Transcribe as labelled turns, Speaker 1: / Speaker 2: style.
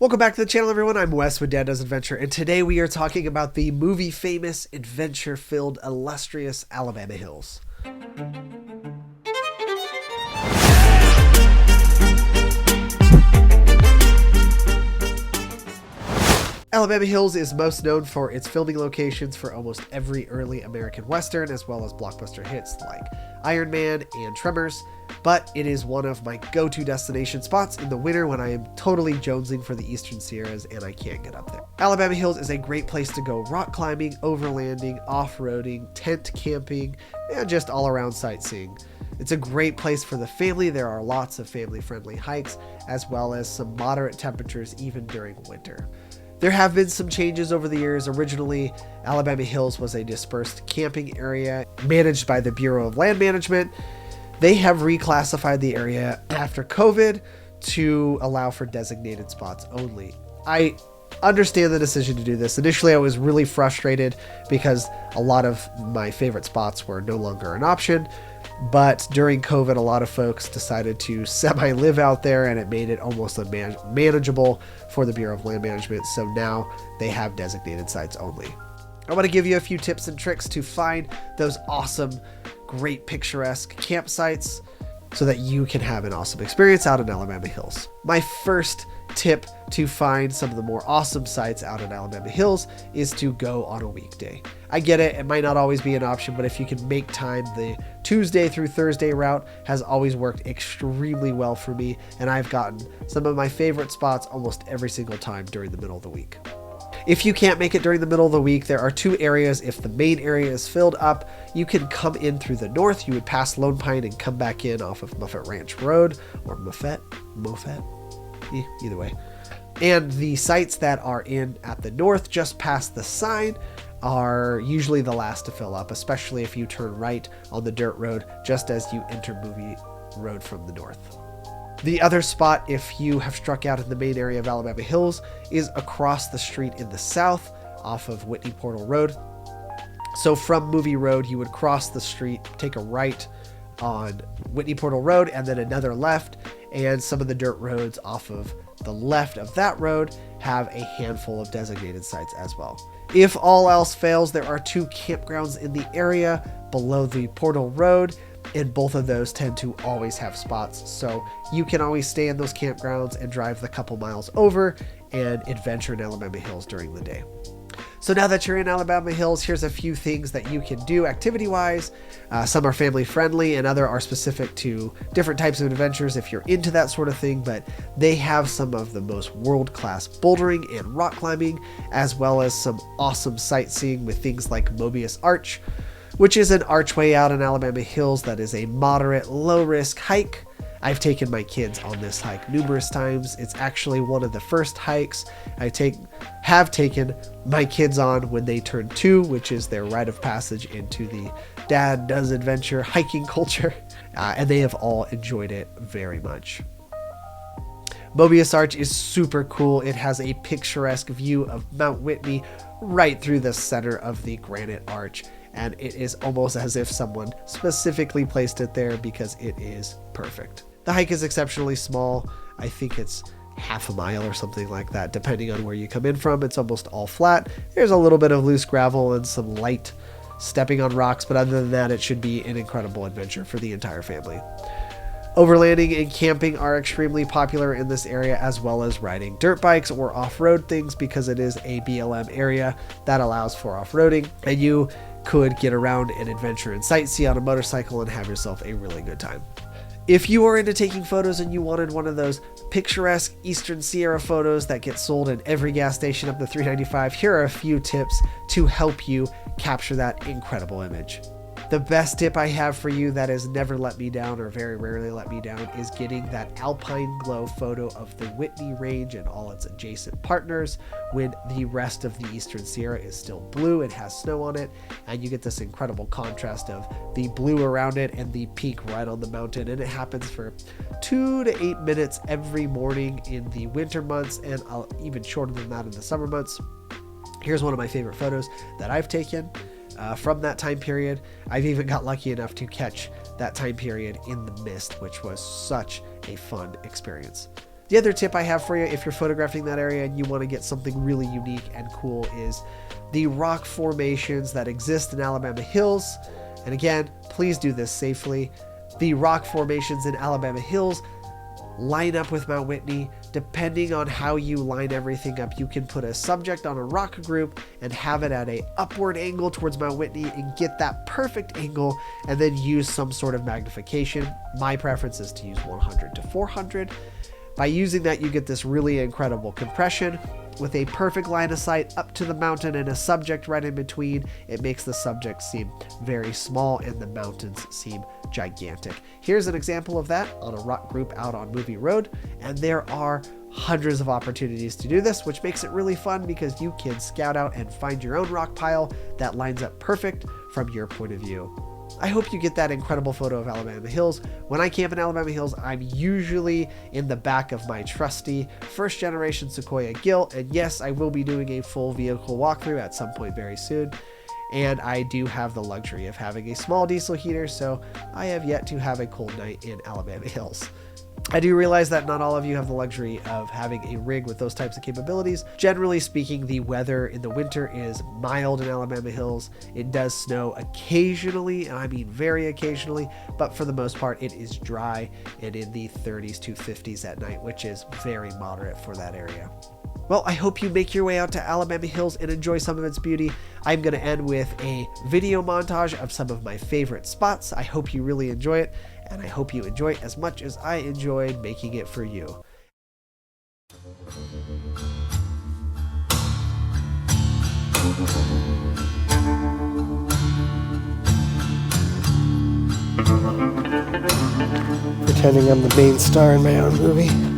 Speaker 1: Welcome back to the channel, everyone. I'm Wes with Dad Does Adventure, and today we are talking about the movie famous, adventure-filled, illustrious Alabama Hills. Alabama Hills is most known for its filming locations for almost every early American Western, as well as blockbuster hits like Iron Man and Tremors, but it is one of my go-to destination spots in the winter when I am totally jonesing for the Eastern Sierras and I can't get up there. Alabama Hills is a great place to go rock climbing, overlanding, off-roading, tent camping, and just all-around sightseeing. It's a great place for the family. There are lots of family-friendly hikes, as well as some moderate temperatures even during winter. There have been some changes over the years. Originally, Alabama Hills was a dispersed camping area managed by the Bureau of Land Management. They have reclassified the area after COVID to allow for designated spots only. I understand the decision to do this. Initially, I was really frustrated because a lot of my favorite spots were no longer an option. But during COVID, a lot of folks decided to semi-live out there, and it made it almost unmanageable for the Bureau of Land Management. So now they have designated sites only. I want to give you a few tips and tricks to find those awesome, great picturesque campsites so that you can have an awesome experience out in Alabama Hills. My first tip to find some of the more awesome sites out in Alabama Hills is to go on a weekday. I get it, it might not always be an option, but if you can make time, the Tuesday through Thursday route has always worked extremely well for me, and I've gotten some of my favorite spots almost every single time during the middle of the week. If you can't make it during the middle of the week, there are two areas. If the main area is filled up, you can come in through the north. You would pass Lone Pine and come back in off of Moffett Ranch Road, or Moffett, either way. And the sites that are in at the north, just past the sign, are usually the last to fill up, especially if you turn right on the dirt road just as you enter Movie Road from the north. The other spot, if you have struck out in the main area of Alabama Hills, is across the street in the south off of Whitney Portal Road. So from Movie Road, you would cross the street, take a right on Whitney Portal Road, and then another left, and some of the dirt roads off of the left of that road have a handful of designated sites as well. If all else fails, there are two campgrounds in the area below the Portal Road, and both of those tend to always have spots, so you can always stay in those campgrounds and drive the couple miles over and adventure in Alabama Hills during the day. So now that you're in Alabama Hills, here's a few things that you can do activity-wise. Some are family-friendly and other are specific to different types of adventures if you're into that sort of thing, but they have some of the most world-class bouldering and rock climbing, as well as some awesome sightseeing with things like Mobius Arch, which is an archway out in Alabama Hills that is a moderate, low-risk hike. I've taken my kids on this hike numerous times. It's actually one of the first hikes I have taken my kids on when they turn 2, which is their rite of passage into the Dad Does Adventure hiking culture, and they have all enjoyed it very much. Mobius Arch is super cool. It has a picturesque view of Mount Whitney right through the center of the granite arch, and it is almost as if someone specifically placed it there because it is perfect. The hike is exceptionally small. I think it's half a mile or something like that, depending on where you come in from. It's almost all flat. There's a little bit of loose gravel and some light stepping on rocks, but other than that, it should be an incredible adventure for the entire family. Overlanding and camping are extremely popular in this area, as well as riding dirt bikes or off-road things, because it is a BLM area that allows for off-roading, and you could get around and adventure and sightsee on a motorcycle and have yourself a really good time. If you are into taking photos and you wanted one of those picturesque Eastern Sierra photos that get sold in every gas station up to $3.95, here are a few tips to help you capture that incredible image. The best tip I have for you that has never let me down, or very rarely let me down, is getting that alpine glow photo of the Whitney Range and all its adjacent partners when the rest of the Eastern Sierra is still blue and has snow on it, and you get this incredible contrast of the blue around it and the peak right on the mountain, and it happens for 2 to 8 minutes every morning in the winter months, and even shorter than that in the summer months. Here's one of my favorite photos that I've taken from that time period. I've even got lucky enough to catch that time period in the mist, which was such a fun experience. The other tip I have for you, if you're photographing that area and you want to get something really unique and cool, is the rock formations that exist in Alabama Hills. And again, please do this safely. The rock formations in Alabama Hills line up with Mount Whitney. Depending on how you line everything up, you can put a subject on a rock group and have it at a upward angle towards Mount Whitney and get that perfect angle, and then use some sort of magnification. My preference is to use 100 to 400. By using that, you get this really incredible compression with a perfect line of sight up to the mountain and a subject right in between. It makes the subject seem very small and the mountains seem gigantic. Here's an example of that on a rock group out on Movie Road, and there are hundreds of opportunities to do this, which makes it really fun because you can scout out and find your own rock pile that lines up perfect from your point of view. I hope you get that incredible photo of Alabama Hills. When I camp in Alabama Hills, I'm usually in the back of my trusty first generation Sequoia Gill, and yes, I will be doing a full vehicle walkthrough at some point very soon. And I do have the luxury of having a small diesel heater, so I have yet to have a cold night in Alabama Hills. I do realize that not all of you have the luxury of having a rig with those types of capabilities. Generally speaking, the weather in the winter is mild in Alabama Hills. It does snow occasionally, and I mean very occasionally, but for the most part it is dry and in the 30s to 50s at night, which is very moderate for that area. Well, I hope you make your way out to Alabama Hills and enjoy some of its beauty. I'm going to end with a video montage of some of my favorite spots. I hope you really enjoy it, and I hope you enjoy it as much as I enjoyed making it for you.
Speaker 2: Pretending I'm the main star in my own movie.